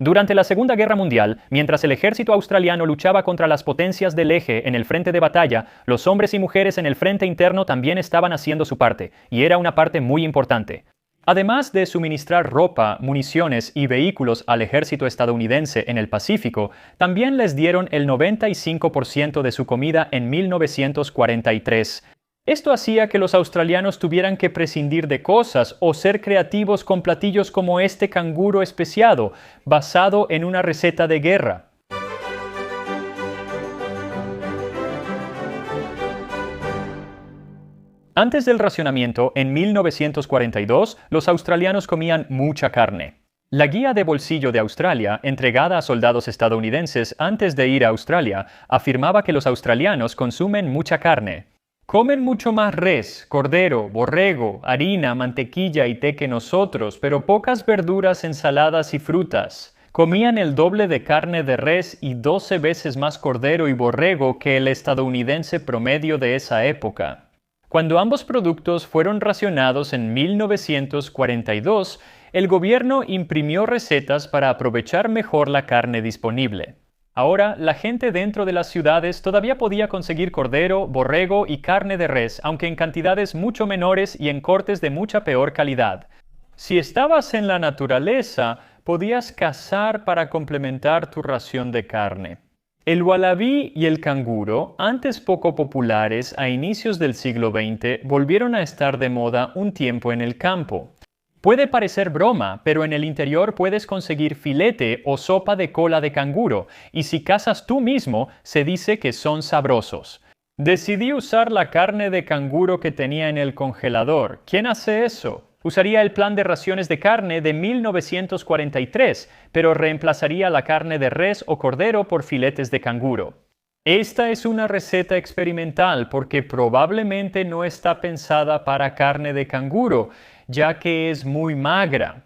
Durante la Segunda Guerra Mundial, mientras el ejército australiano luchaba contra las potencias del eje en el frente de batalla, los hombres y mujeres en el frente interno también estaban haciendo su parte, y era una parte muy importante. Además de suministrar ropa, municiones y vehículos al ejército estadounidense en el Pacífico, también les dieron el 95% de su comida en 1943. Esto hacía que los australianos tuvieran que prescindir de cosas o ser creativos con platillos como este canguro especiado, basado en una receta de guerra. Antes del racionamiento, en 1942, los australianos comían mucha carne. La guía de bolsillo de Australia, entregada a soldados estadounidenses antes de ir a Australia, afirmaba que los australianos consumen mucha carne. Comen mucho más res, cordero, borrego, harina, mantequilla y té que nosotros, pero pocas verduras, ensaladas y frutas. Comían el doble de carne de res y 12 veces más cordero y borrego que el estadounidense promedio de esa época. Cuando ambos productos fueron racionados en 1942, el gobierno imprimió recetas para aprovechar mejor la carne disponible. Ahora, la gente dentro de las ciudades todavía podía conseguir cordero, borrego y carne de res, aunque en cantidades mucho menores y en cortes de mucha peor calidad. Si estabas en la naturaleza, podías cazar para complementar tu ración de carne. El wallaby y el canguro, antes poco populares a inicios del siglo XX, volvieron a estar de moda un tiempo en el campo. Puede parecer broma, pero en el interior puedes conseguir filete o sopa de cola de canguro, y si cazas tú mismo, se dice que son sabrosos. Decidí usar la carne de canguro que tenía en el congelador. ¿Quién hace eso? Usaría el plan de raciones de carne de 1943, pero reemplazaría la carne de res o cordero por filetes de canguro. Esta es una receta experimental porque probablemente no está pensada para carne de canguro, ya que es muy magra.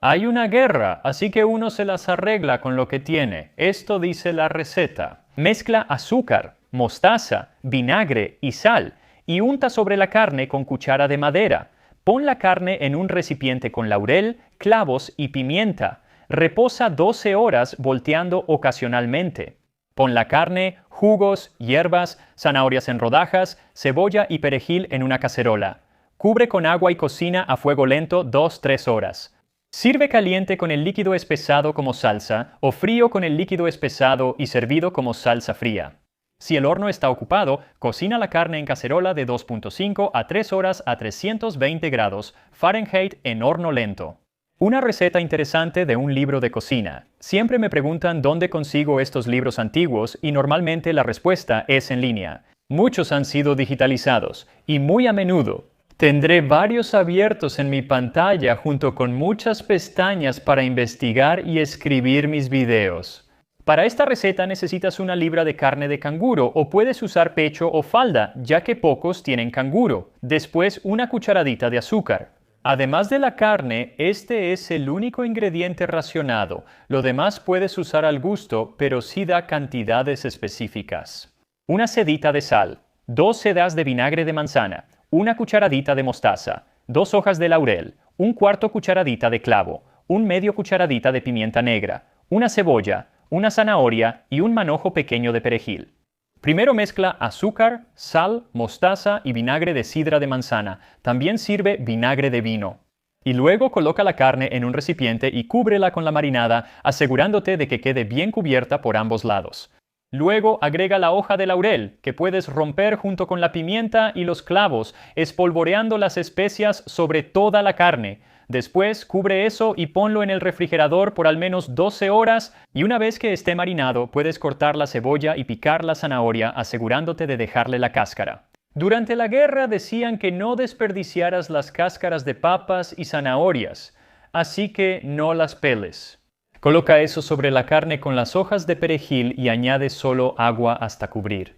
Hay una guerra, así que uno se las arregla con lo que tiene. Esto dice la receta. Mezcla azúcar, mostaza, vinagre y sal y unta sobre la carne con cuchara de madera. Pon la carne en un recipiente con laurel, clavos y pimienta. Reposa 12 horas volteando ocasionalmente. Pon la carne, jugos, hierbas, zanahorias en rodajas, cebolla y perejil en una cacerola. Cubre con agua y cocina a fuego lento 2-3 horas. Sirve caliente con el líquido espesado como salsa o frío con el líquido espesado y servido como salsa fría. Si el horno está ocupado, cocina la carne en cacerola de 2.5 a 3 horas a 320 grados Fahrenheit en horno lento. Una receta interesante de un libro de cocina. Siempre me preguntan dónde consigo estos libros antiguos y normalmente la respuesta es en línea. Muchos han sido digitalizados y muy a menudo. Tendré varios abiertos en mi pantalla junto con muchas pestañas para investigar y escribir mis videos. Para esta receta necesitas una libra de carne de canguro o puedes usar pecho o falda, ya que pocos tienen canguro. Después una cucharadita de azúcar. Además de la carne, este es el único ingrediente racionado. Lo demás puedes usar al gusto, pero sí da cantidades específicas. Una sedita de sal, 2 sedas de vinagre de manzana, una cucharadita de mostaza, 2 hojas de laurel, 1/4 cucharadita de clavo, 1/2 cucharadita de pimienta negra, una cebolla, una zanahoria y un manojo pequeño de perejil. Primero mezcla azúcar, sal, mostaza y vinagre de sidra de manzana. También sirve vinagre de vino. Y luego coloca la carne en un recipiente y cúbrela con la marinada, asegurándote de que quede bien cubierta por ambos lados. Luego agrega la hoja de laurel, que puedes romper junto con la pimienta y los clavos, espolvoreando las especias sobre toda la carne. Después cubre eso y ponlo en el refrigerador por al menos 12 horas y una vez que esté marinado puedes cortar la cebolla y picar la zanahoria asegurándote de dejarle la cáscara. Durante la guerra decían que no desperdiciaras las cáscaras de papas y zanahorias, así que no las peles. Coloca eso sobre la carne con las hojas de perejil y añade solo agua hasta cubrir.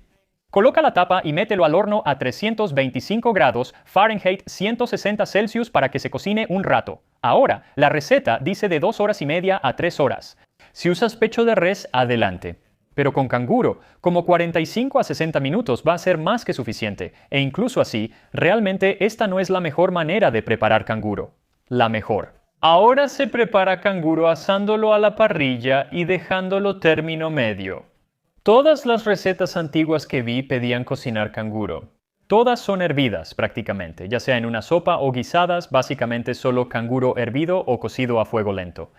Coloca la tapa y mételo al horno a 325 grados Fahrenheit 160 Celsius para que se cocine un rato. Ahora, la receta dice de 2 horas y media a 3 horas. Si usas pecho de res, adelante. Pero con canguro, como 45 a 60 minutos va a ser más que suficiente. E incluso así, realmente esta no es la mejor manera de preparar canguro. La mejor. Ahora se prepara canguro asándolo a la parrilla y dejándolo término medio. Todas las recetas antiguas que vi pedían cocinar canguro. Todas son hervidas prácticamente, ya sea en una sopa o guisadas, básicamente solo canguro hervido o cocido a fuego lento.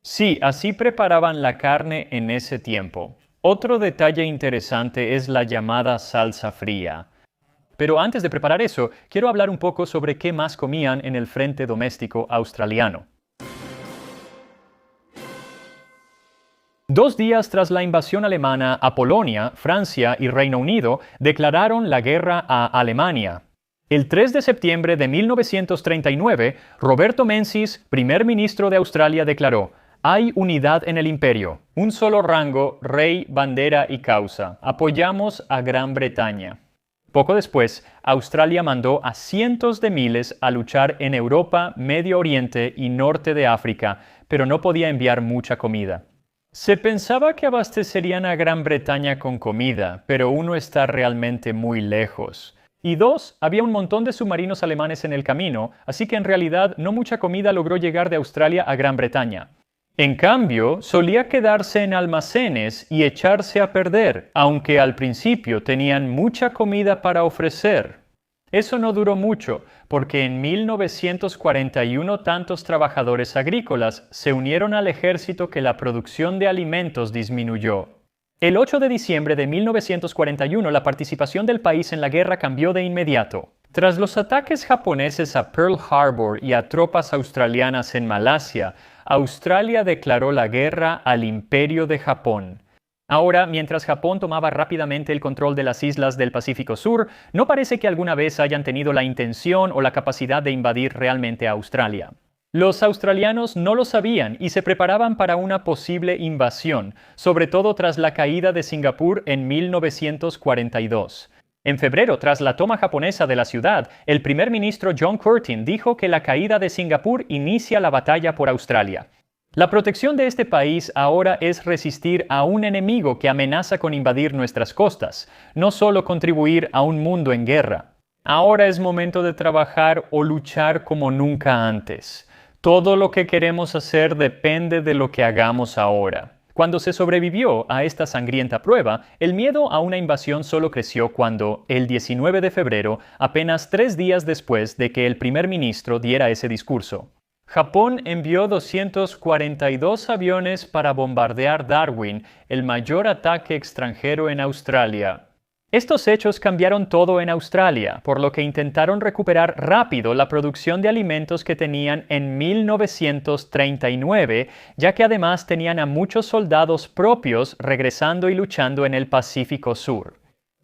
Sí, así preparaban la carne en ese tiempo. Otro detalle interesante es la llamada salsa fría. Pero antes de preparar eso, quiero hablar un poco sobre qué más comían en el frente doméstico australiano. 2 días tras la invasión alemana a Polonia, Francia y Reino Unido declararon la guerra a Alemania. El 3 de septiembre de 1939, Roberto Menzies, primer ministro de Australia, declaró: "Hay unidad en el imperio, un solo rango, rey, bandera y causa. Apoyamos a Gran Bretaña". Poco después, Australia mandó a cientos de miles a luchar en Europa, Medio Oriente y norte de África, pero no podía enviar mucha comida. Se pensaba que abastecerían a Gran Bretaña con comida, pero uno está realmente muy lejos. Y dos, había un montón de submarinos alemanes en el camino, así que en realidad no mucha comida logró llegar de Australia a Gran Bretaña. En cambio, solía quedarse en almacenes y echarse a perder, aunque al principio tenían mucha comida para ofrecer. Eso no duró mucho, porque en 1941 tantos trabajadores agrícolas se unieron al ejército que la producción de alimentos disminuyó. El 8 de diciembre de 1941 la participación del país en la guerra cambió de inmediato. Tras los ataques japoneses a Pearl Harbor y a tropas australianas en Malasia, Australia declaró la guerra al Imperio de Japón. Ahora, mientras Japón tomaba rápidamente el control de las islas del Pacífico Sur, no parece que alguna vez hayan tenido la intención o la capacidad de invadir realmente a Australia. Los australianos no lo sabían y se preparaban para una posible invasión, sobre todo tras la caída de Singapur en 1942. En febrero, tras la toma japonesa de la ciudad, el primer ministro John Curtin dijo que la caída de Singapur inicia la batalla por Australia. La protección de este país ahora es resistir a un enemigo que amenaza con invadir nuestras costas, no solo contribuir a un mundo en guerra. Ahora es momento de trabajar o luchar como nunca antes. Todo lo que queremos hacer depende de lo que hagamos ahora. Cuando se sobrevivió a esta sangrienta prueba, el miedo a una invasión solo creció cuando, el 19 de febrero, apenas 3 días después de que el primer ministro diera ese discurso, Japón envió 242 aviones para bombardear Darwin, el mayor ataque extranjero en Australia. Estos hechos cambiaron todo en Australia, por lo que intentaron recuperar rápido la producción de alimentos que tenían en 1939, ya que además tenían a muchos soldados propios regresando y luchando en el Pacífico Sur.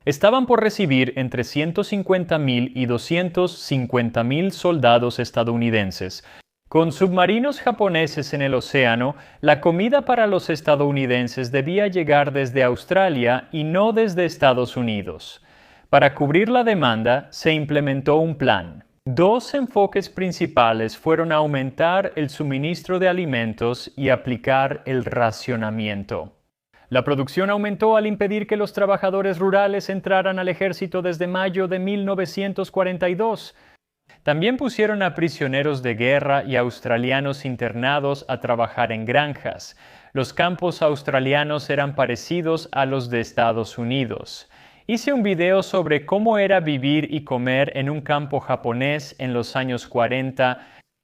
Estaban por recibir entre 150,000 y 250,000 soldados estadounidenses. Con submarinos japoneses en el océano, la comida para los estadounidenses debía llegar desde Australia y no desde Estados Unidos. Para cubrir la demanda, se implementó un plan. 2 enfoques principales fueron aumentar el suministro de alimentos y aplicar el racionamiento. La producción aumentó al impedir que los trabajadores rurales entraran al ejército desde mayo de 1942. También pusieron a prisioneros de guerra y australianos internados a trabajar en granjas. Los campos australianos eran parecidos a los de Estados Unidos. Hice un video sobre cómo era vivir y comer en un campo japonés en los años 40.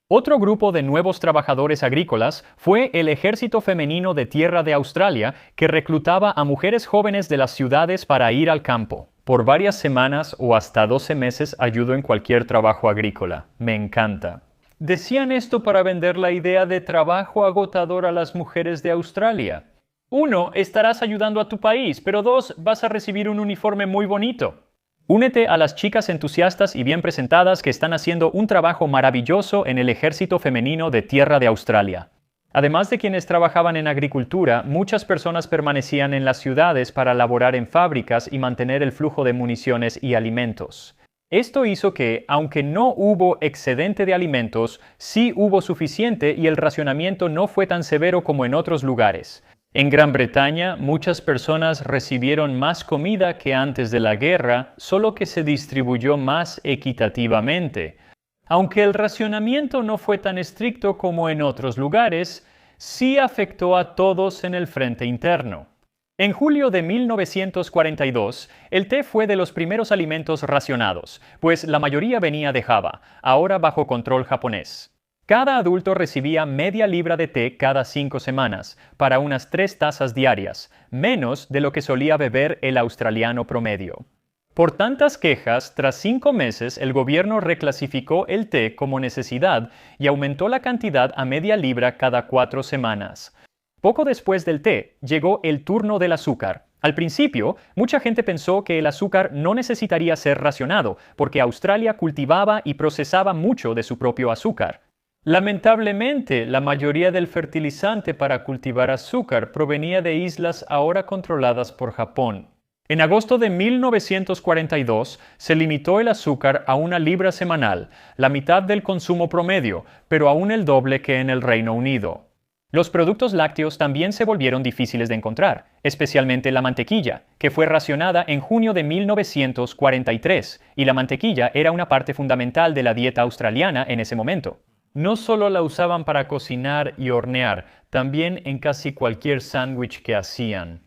Otro grupo de nuevos trabajadores agrícolas fue el Ejército Femenino de Tierra de Australia, que reclutaba a mujeres jóvenes de las ciudades para ir al campo. Por varias semanas o hasta 12 meses ayudo en cualquier trabajo agrícola. Me encanta. Decían esto para vender la idea de trabajo agotador a las mujeres de Australia. 1. Estarás ayudando a tu país, pero 2. Vas a recibir un uniforme muy bonito. Únete a las chicas entusiastas y bien presentadas que están haciendo un trabajo maravilloso en el Ejército Femenino de Tierra de Australia. Además de quienes trabajaban en agricultura, muchas personas permanecían en las ciudades para laborar en fábricas y mantener el flujo de municiones y alimentos. Esto hizo que, aunque no hubo excedente de alimentos, sí hubo suficiente y el racionamiento no fue tan severo como en otros lugares. En Gran Bretaña, muchas personas recibieron más comida que antes de la guerra, solo que se distribuyó más equitativamente. Aunque el racionamiento no fue tan estricto como en otros lugares, sí afectó a todos en el frente interno. En julio de 1942, el té fue de los primeros alimentos racionados, pues la mayoría venía de Java, ahora bajo control japonés. Cada adulto recibía media libra de té cada 5 semanas, para unas 3 tazas diarias, menos de lo que solía beber el australiano promedio. Por tantas quejas, tras 5 meses el gobierno reclasificó el té como necesidad y aumentó la cantidad a media libra cada 4 semanas. Poco después del té, llegó el turno del azúcar. Al principio, mucha gente pensó que el azúcar no necesitaría ser racionado, porque Australia cultivaba y procesaba mucho de su propio azúcar. Lamentablemente, la mayoría del fertilizante para cultivar azúcar provenía de islas ahora controladas por Japón. En agosto de 1942 se limitó el azúcar a 1 libra semanal, la mitad del consumo promedio, pero aún el doble que en el Reino Unido. Los productos lácteos también se volvieron difíciles de encontrar, especialmente la mantequilla, que fue racionada en junio de 1943, y la mantequilla era una parte fundamental de la dieta australiana en ese momento. No solo la usaban para cocinar y hornear, también en casi cualquier sándwich que hacían.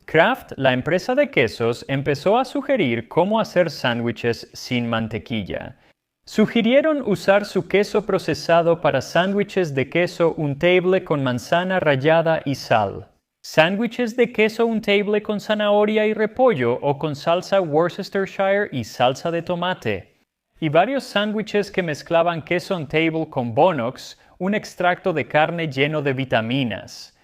Kraft, la empresa de quesos, empezó a sugerir cómo hacer sándwiches sin mantequilla. Sugirieron usar su queso procesado para sándwiches de queso untable con manzana rallada y sal, sándwiches de queso untable con zanahoria y repollo o con salsa Worcestershire y salsa de tomate, y varios sándwiches que mezclaban queso untable con Bonox, un extracto de carne lleno de vitaminas.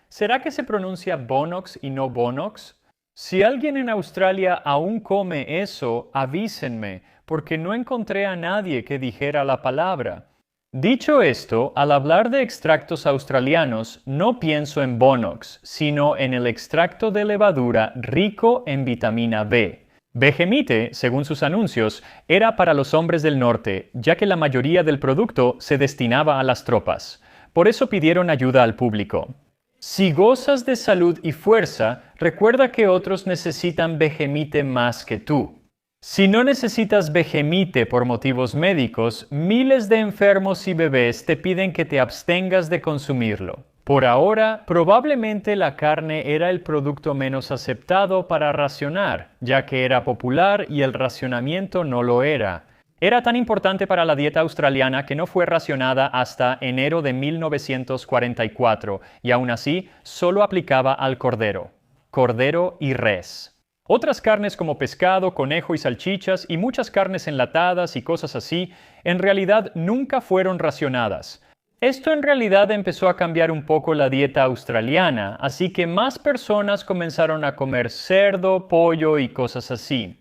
¿Será que se pronuncia Bonox y no Bonox? Si alguien en Australia aún come eso, avísenme, porque no encontré a nadie que dijera la palabra. Dicho esto, al hablar de extractos australianos, no pienso en Bonox, sino en el extracto de levadura rico en vitamina B. Vegemite, según sus anuncios, era para los hombres del norte, ya que la mayoría del producto se destinaba a las tropas. Por eso pidieron ayuda al público. Si gozas de salud y fuerza, recuerda que otros necesitan Vegemite más que tú. Si no necesitas Vegemite por motivos médicos, miles de enfermos y bebés te piden que te abstengas de consumirlo. Por ahora, probablemente la carne era el producto menos aceptado para racionar, ya que era popular y el racionamiento no lo era. Era tan importante para la dieta australiana que no fue racionada hasta enero de 1944 y aún así solo aplicaba al cordero y res. Otras carnes como pescado, conejo y salchichas y muchas carnes enlatadas y cosas así en realidad nunca fueron racionadas. Esto en realidad empezó a cambiar un poco la dieta australiana, así que más personas comenzaron a comer cerdo, pollo y cosas así.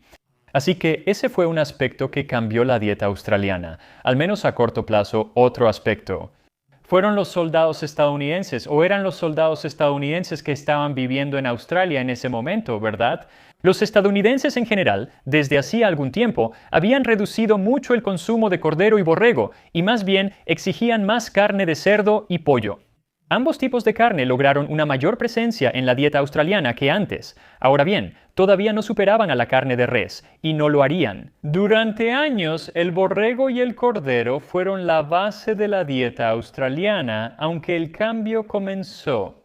Así que ese fue un aspecto que cambió la dieta australiana, al menos a corto plazo. Otro aspecto fueron los soldados estadounidenses, o eran los soldados estadounidenses que estaban viviendo en Australia en ese momento, ¿verdad? Los estadounidenses en general, desde hacía algún tiempo, habían reducido mucho el consumo de cordero y borrego, y más bien exigían más carne de cerdo y pollo. Ambos tipos de carne lograron una mayor presencia en la dieta australiana que antes. Ahora bien, todavía no superaban a la carne de res, y no lo harían. Durante años, el borrego y el cordero fueron la base de la dieta australiana, aunque el cambio comenzó.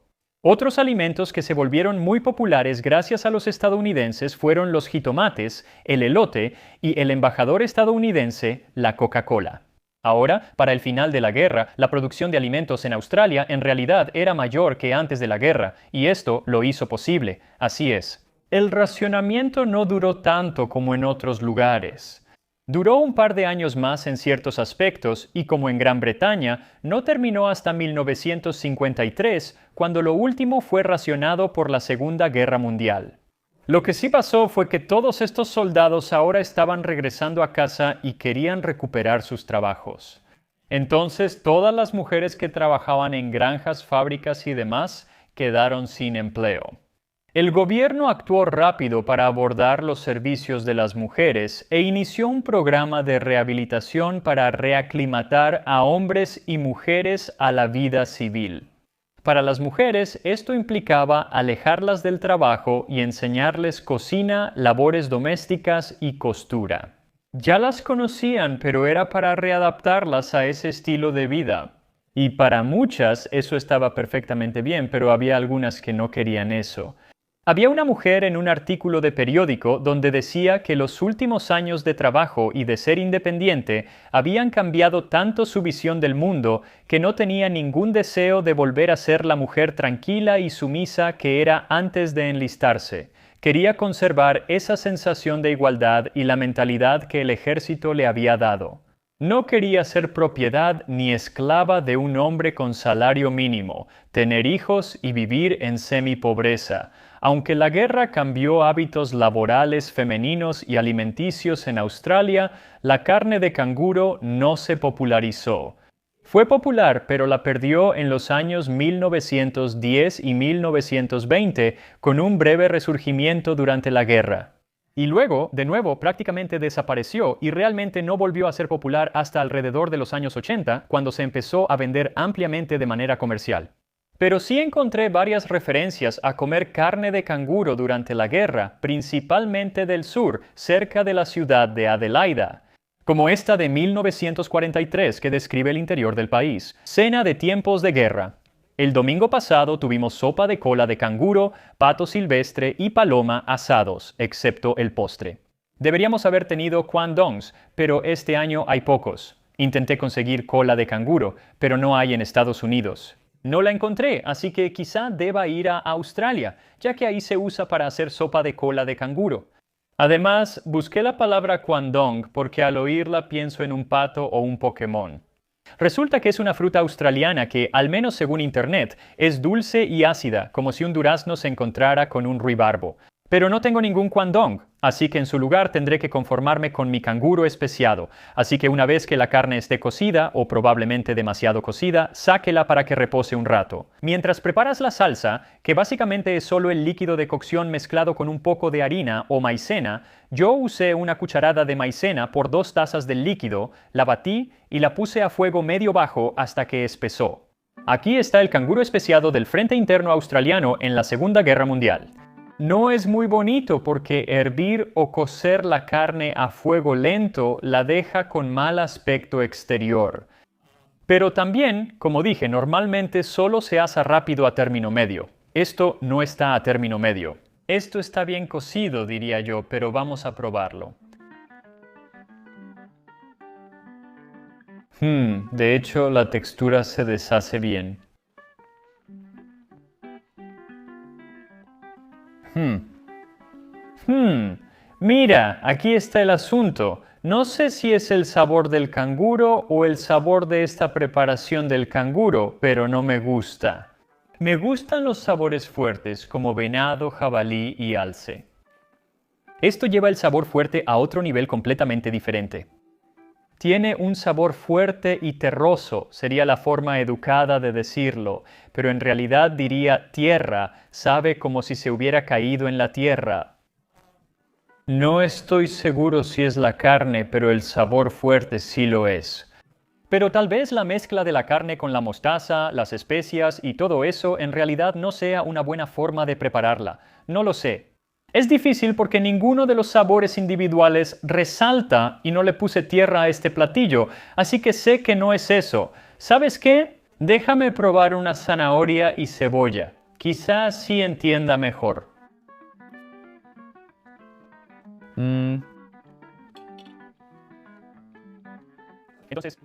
Otros alimentos que se volvieron muy populares gracias a los estadounidenses fueron los jitomates, el elote y el embajador estadounidense, la Coca-Cola. Ahora, para el final de la guerra, la producción de alimentos en Australia en realidad era mayor que antes de la guerra, y esto lo hizo posible. Así es. El racionamiento no duró tanto como en otros lugares. Duró un par de años más en ciertos aspectos y, como en Gran Bretaña, no terminó hasta 1953, cuando lo último fue racionado por la Segunda Guerra Mundial. Lo que sí pasó fue que todos estos soldados ahora estaban regresando a casa y querían recuperar sus trabajos. Entonces, todas las mujeres que trabajaban en granjas, fábricas y demás quedaron sin empleo. El gobierno actuó rápido para abordar los servicios de las mujeres e inició un programa de rehabilitación para reaclimatar a hombres y mujeres a la vida civil. Para las mujeres, esto implicaba alejarlas del trabajo y enseñarles cocina, labores domésticas y costura. Ya las conocían, pero era para readaptarlas a ese estilo de vida. Y para muchas eso estaba perfectamente bien, pero había algunas que no querían eso. Había una mujer en un artículo de periódico donde decía que los últimos años de trabajo y de ser independiente habían cambiado tanto su visión del mundo que no tenía ningún deseo de volver a ser la mujer tranquila y sumisa que era antes de enlistarse. Quería conservar esa sensación de igualdad y la mentalidad que el ejército le había dado. No quería ser propiedad ni esclava de un hombre con salario mínimo, tener hijos y vivir en semipobreza. Aunque la guerra cambió hábitos laborales femeninos y alimenticios en Australia, la carne de canguro no se popularizó. Fue popular, pero la perdió en los años 1910 y 1920 con un breve resurgimiento durante la guerra. Y luego, de nuevo, prácticamente desapareció y realmente no volvió a ser popular hasta alrededor de los años 80, cuando se empezó a vender ampliamente de manera comercial. Pero sí encontré varias referencias a comer carne de canguro durante la guerra, principalmente del sur, cerca de la ciudad de Adelaida, como esta de 1943 que describe el interior del país. Cena de tiempos de guerra. El domingo pasado tuvimos sopa de cola de canguro, pato silvestre y paloma asados, excepto el postre. Deberíamos haber tenido kwandongs, pero este año hay pocos. Intenté conseguir cola de canguro, pero no hay en Estados Unidos. No la encontré, así que quizá deba ir a Australia, ya que ahí se usa para hacer sopa de cola de canguro. Además, busqué la palabra kwandong porque al oírla pienso en un pato o un Pokémon. Resulta que es una fruta australiana que, al menos según Internet, es dulce y ácida, como si un durazno se encontrara con un ruibarbo. Pero no tengo ningún kwandong, así que en su lugar tendré que conformarme con mi canguro especiado. Así que una vez que la carne esté cocida, o probablemente demasiado cocida, sáquela para que repose un rato. Mientras preparas la salsa, que básicamente es solo el líquido de cocción mezclado con un poco de harina o maicena, yo usé una cucharada de maicena por 2 tazas del líquido, la batí y la puse a fuego medio bajo hasta que espesó. Aquí está el canguro especiado del Frente Interno Australiano en la Segunda Guerra Mundial. No es muy bonito porque hervir o cocer la carne a fuego lento la deja con mal aspecto exterior. Pero también, como dije, normalmente solo se asa rápido a término medio. Esto no está a término medio. Esto está bien cocido, diría yo, pero vamos a probarlo. De hecho, la textura se deshace bien. Mira, aquí está el asunto. No sé si es el sabor del canguro o el sabor de esta preparación del canguro, pero no me gusta. Me gustan los sabores fuertes como venado, jabalí y alce. Esto lleva el sabor fuerte a otro nivel completamente diferente. Tiene un sabor fuerte y terroso, sería la forma educada de decirlo, pero en realidad diría tierra, sabe como si se hubiera caído en la tierra. No estoy seguro si es la carne, pero el sabor fuerte sí lo es. Pero tal vez la mezcla de la carne con la mostaza, las especias y todo eso en realidad no sea una buena forma de prepararla. No lo sé. Es difícil porque ninguno de los sabores individuales resalta y no le puse tierra a este platillo, así que sé que no es eso. ¿Sabes qué? Déjame probar una zanahoria y cebolla. Quizás sí entienda mejor. Entonces,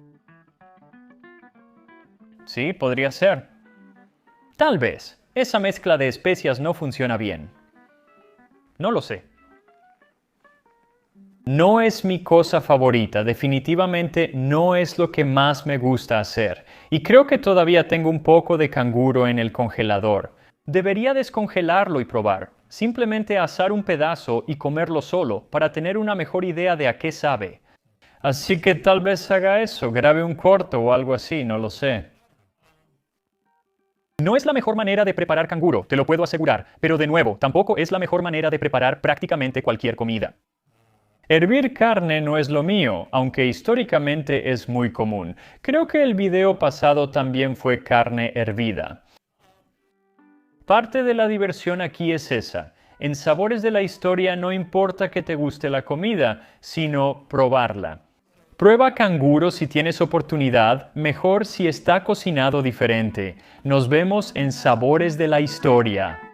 sí, podría ser. Tal vez. Esa mezcla de especias no funciona bien. No lo sé. No es mi cosa favorita, definitivamente no es lo que más me gusta hacer. Y creo que todavía tengo un poco de canguro en el congelador. Debería descongelarlo y probar. Simplemente asar un pedazo y comerlo solo para tener una mejor idea de a qué sabe. Así que tal vez haga eso, grabe un corto o algo así, no lo sé. No es la mejor manera de preparar canguro, te lo puedo asegurar, pero de nuevo, tampoco es la mejor manera de preparar prácticamente cualquier comida. Hervir carne no es lo mío, aunque históricamente es muy común. Creo que el video pasado también fue carne hervida. Parte de la diversión aquí es esa. En Sabores de la Historia no importa que te guste la comida, sino probarla. Prueba canguro si tienes oportunidad, mejor si está cocinado diferente. Nos vemos en Sabores de la Historia.